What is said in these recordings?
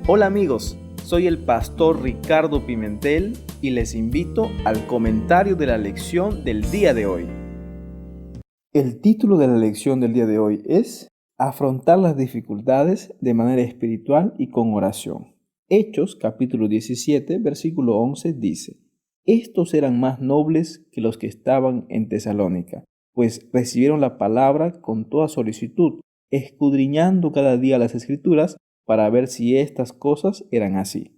Hola amigos, soy el pastor Ricardo Pimentel y les invito al comentario de la lección del día de hoy. El título de la lección del día de hoy es Afrontar las dificultades de manera espiritual y con oración. Hechos capítulo 17, versículo 11 dice: Estos eran más nobles que los que estaban en Tesalónica, pues recibieron la palabra con toda solicitud, escudriñando cada día las Escrituras para ver si estas cosas eran así.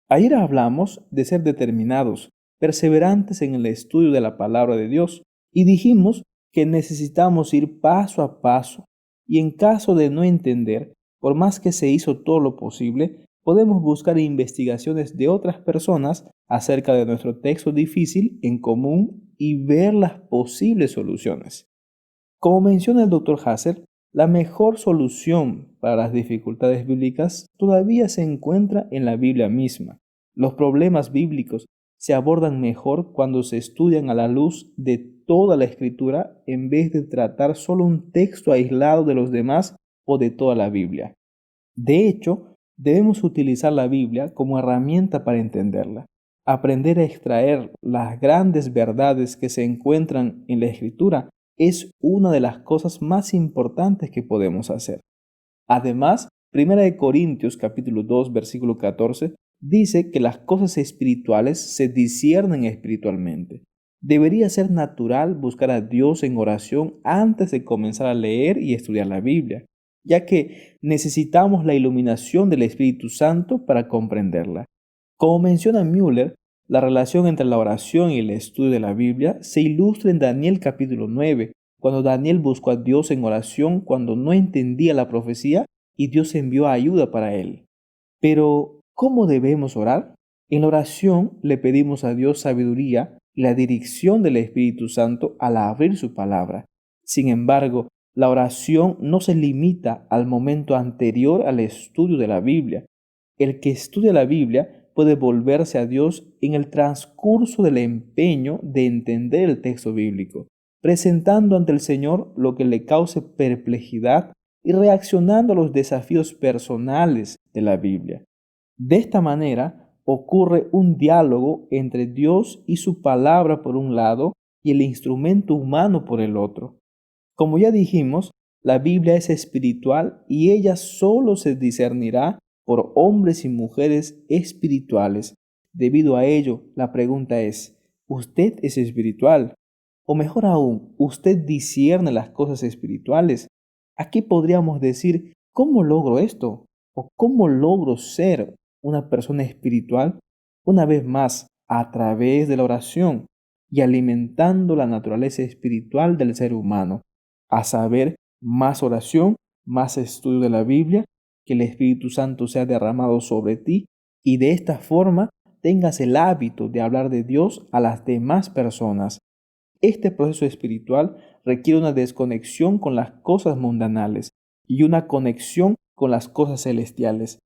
Ayer hablamos de ser determinados, perseverantes en el estudio de la palabra de Dios y dijimos que necesitamos ir paso a paso y en caso de no entender, por más que se hizo todo lo posible, podemos buscar investigaciones de otras personas acerca de nuestro texto difícil en común y ver las posibles soluciones. Como menciona el Dr. Hasser, la mejor solución para las dificultades bíblicas todavía se encuentra en la Biblia misma. Los problemas bíblicos se abordan mejor cuando se estudian a la luz de toda la Escritura en vez de tratar solo un texto aislado de los demás o de toda la Biblia. De hecho, debemos utilizar la Biblia como herramienta para entenderla, aprender a extraer las grandes verdades que se encuentran en la Escritura es una de las cosas más importantes que podemos hacer. Además, 1 Corintios capítulo 2 versículo 14 dice que las cosas espirituales se disciernen espiritualmente. Debería ser natural buscar a Dios en oración antes de comenzar a leer y estudiar la Biblia, ya que necesitamos la iluminación del Espíritu Santo para comprenderla. Como menciona Müller, la relación entre la oración y el estudio de la Biblia se ilustra en Daniel capítulo 9, cuando Daniel buscó a Dios en oración cuando no entendía la profecía y Dios envió ayuda para él. Pero, ¿cómo debemos orar? En la oración le pedimos a Dios sabiduría y la dirección del Espíritu Santo al abrir su palabra. Sin embargo, la oración no se limita al momento anterior al estudio de la Biblia. El que estudia la Biblia puede volverse a Dios en el transcurso del empeño de entender el texto bíblico, presentando ante el Señor lo que le cause perplejidad y reaccionando a los desafíos personales de la Biblia. De esta manera ocurre un diálogo entre Dios y su palabra por un lado y el instrumento humano por el otro. Como ya dijimos, la Biblia es espiritual y ella solo se discernirá por hombres y mujeres espirituales. Debido a ello, la pregunta es, ¿usted es espiritual? O mejor aún, ¿usted discierne las cosas espirituales? Aquí podríamos decir, ¿cómo logro esto? ¿O cómo logro ser una persona espiritual? Una vez más, a través de la oración y alimentando la naturaleza espiritual del ser humano, a saber, más oración, más estudio de la Biblia, que el Espíritu Santo sea derramado sobre ti y de esta forma tengas el hábito de hablar de Dios a las demás personas. Este proceso espiritual requiere una desconexión con las cosas mundanales y una conexión con las cosas celestiales.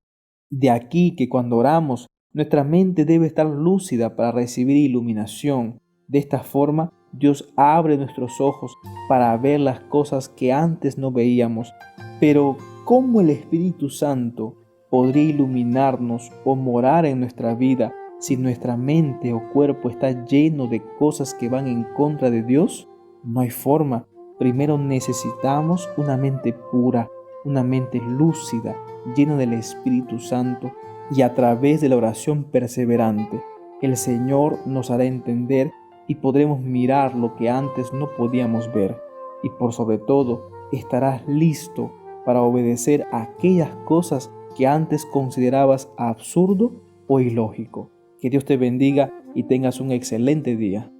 De aquí que cuando oramos, nuestra mente debe estar lúcida para recibir iluminación. De esta forma, Dios abre nuestros ojos para ver las cosas que antes no veíamos. Pero, ¿cómo el Espíritu Santo podría iluminarnos o morar en nuestra vida si nuestra mente o cuerpo está lleno de cosas que van en contra de Dios? No hay forma. Primero necesitamos una mente pura, una mente lúcida, llena del Espíritu Santo, y a través de la oración perseverante, el Señor nos hará entender y podremos mirar lo que antes no podíamos ver. Y por sobre todo, estarás listo para obedecer a aquellas cosas que antes considerabas absurdo o ilógico. Que Dios te bendiga y tengas un excelente día.